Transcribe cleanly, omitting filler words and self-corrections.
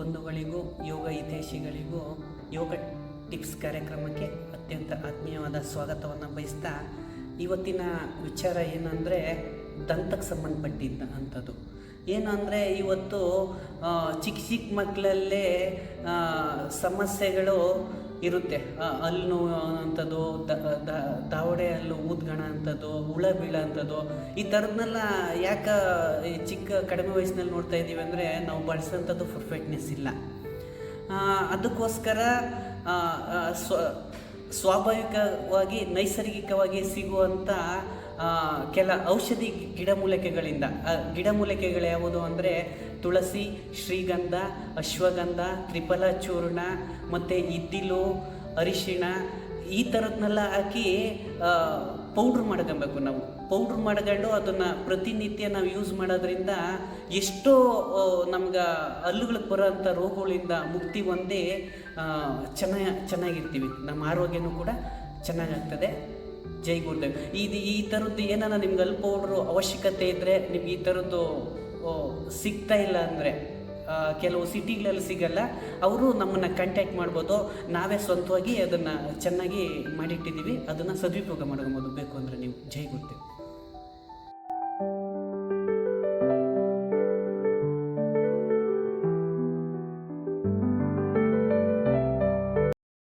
ಬಂಧುಗಳಿಗೂ ಯೋಗ ಹಿತೈಷಿಗಳಿಗೂ ಯೋಗ tips ಕಾರ್ಯಕ್ರಮಕ್ಕೆ ಅತ್ಯಂತ ಆತ್ಮೀಯವಾದ ಸ್ವಾಗತವನ್ನು ಬಯಸ್ತಾ ಇವತ್ತಿನ ವಿಚಾರ ಏನಂದರೆ ದಂತಕ್ಕೆ ಸಂಬಂಧಪಟ್ಟಿದ್ದ ಅಂಥದ್ದು. ಏನಂದರೆ ಇವತ್ತು ಚಿಕ್ಕ ಮಕ್ಕಳಲ್ಲೇ ಸಮಸ್ಯೆಗಳು ಇರುತ್ತೆ. ಹಲ್ಲು ನೋವು ಅಂಥದ್ದು, ದಾವಡೆ ಹಲ್ಲು ಊದ್ಗಣ ಅಂಥದ್ದು, ಹುಳ ಬೀಳ ಅಂಥದ್ದು, ಈ ಥರದನ್ನೆಲ್ಲ ಯಾಕೆ ಕಡಿಮೆ ವಯಸ್ಸಿನಲ್ಲಿ ನೋಡ್ತಾ ಇದ್ದೀವಿ ಅಂದರೆ ನಾವು ಬಳಸೋಂಥದ್ದು ಪರ್ಫೆಕ್ಟ್ನೆಸ್ ಇಲ್ಲ. ಅದಕ್ಕೋಸ್ಕರ ಸ್ವಾಭಾವಿಕವಾಗಿ ನೈಸರ್ಗಿಕವಾಗಿ ಸಿಗುವಂಥ ಕೆಲ ಔಷಧಿ ಗಿಡಮೂಲಿಕೆಗಳಿಂದ ಗಿಡಮೂಲಿಕೆಗಳು ಯಾವುದು ಅಂದರೆ ತುಳಸಿ, ಶ್ರೀಗಂಧ, ಅಶ್ವಗಂಧ, ತ್ರಿಫಲ ಚೂರ್ಣ ಮತ್ತು ಇದ್ದಿಲು, ಅರಿಶಿಣ ಈ ಥರದನ್ನೆಲ್ಲ ಹಾಕಿ ಪೌಡ್ರ್ ಮಾಡ್ಕೊಬೇಕು. ನಾವು ಪೌಡ್ರ್ ಮಾಡ್ಕೊಂಡು ಅದನ್ನು ಪ್ರತಿನಿತ್ಯ ನಾವು ಯೂಸ್ ಮಾಡೋದ್ರಿಂದ ಎಷ್ಟೋ ನಮ್ಗೆ ಹಲ್ಲುಗಳಿಗೆ ಬರೋಂಥ ರೋಗಗಳಿಂದ ಮುಕ್ತಿ ಹೊಂದಿ ಚೆನ್ನಾಗಿರ್ತೀವಿ. ನಮ್ಮ ಆರೋಗ್ಯನೂ ಕೂಡ ಚೆನ್ನಾಗಾಗ್ತದೆ. ಜೈ ಗುರುದೇವ್. ಈ ಥರದ್ದು ಏನಾರ ನಿಮ್ಗೆ ಹಲ್ಲು ಪೌಡ್ರು ಅವಶ್ಯಕತೆ ಇದ್ದರೆ, ನಿಮ್ಗೆ ಈ ಥರದ್ದು ಸಿಗ್ತಾ ಇಲ್ಲ ಅಂದರೆ ಕೆಲವು ಸಿಟಿಗಳಲ್ಲಿ ಸಿಗಲ್ಲ, ಅವರು ನಮ್ಮನ್ನು ಕಾಂಟ್ಯಾಕ್ಟ್ ಮಾಡ್ಬೋದು. ನಾವೇ ಸ್ವಂತವಾಗಿ ಅದನ್ನು ಚೆನ್ನಾಗಿ ಮಾಡಿಟ್ಟಿದ್ದೀವಿ, ಅದನ್ನು ಸದುಪಯೋಗ ಮಾಡ್ಕೊಬೋದು ಬೇಕು ಅಂದರೆ ನೀವು. ಜೈ ಗುರುದೇವ್.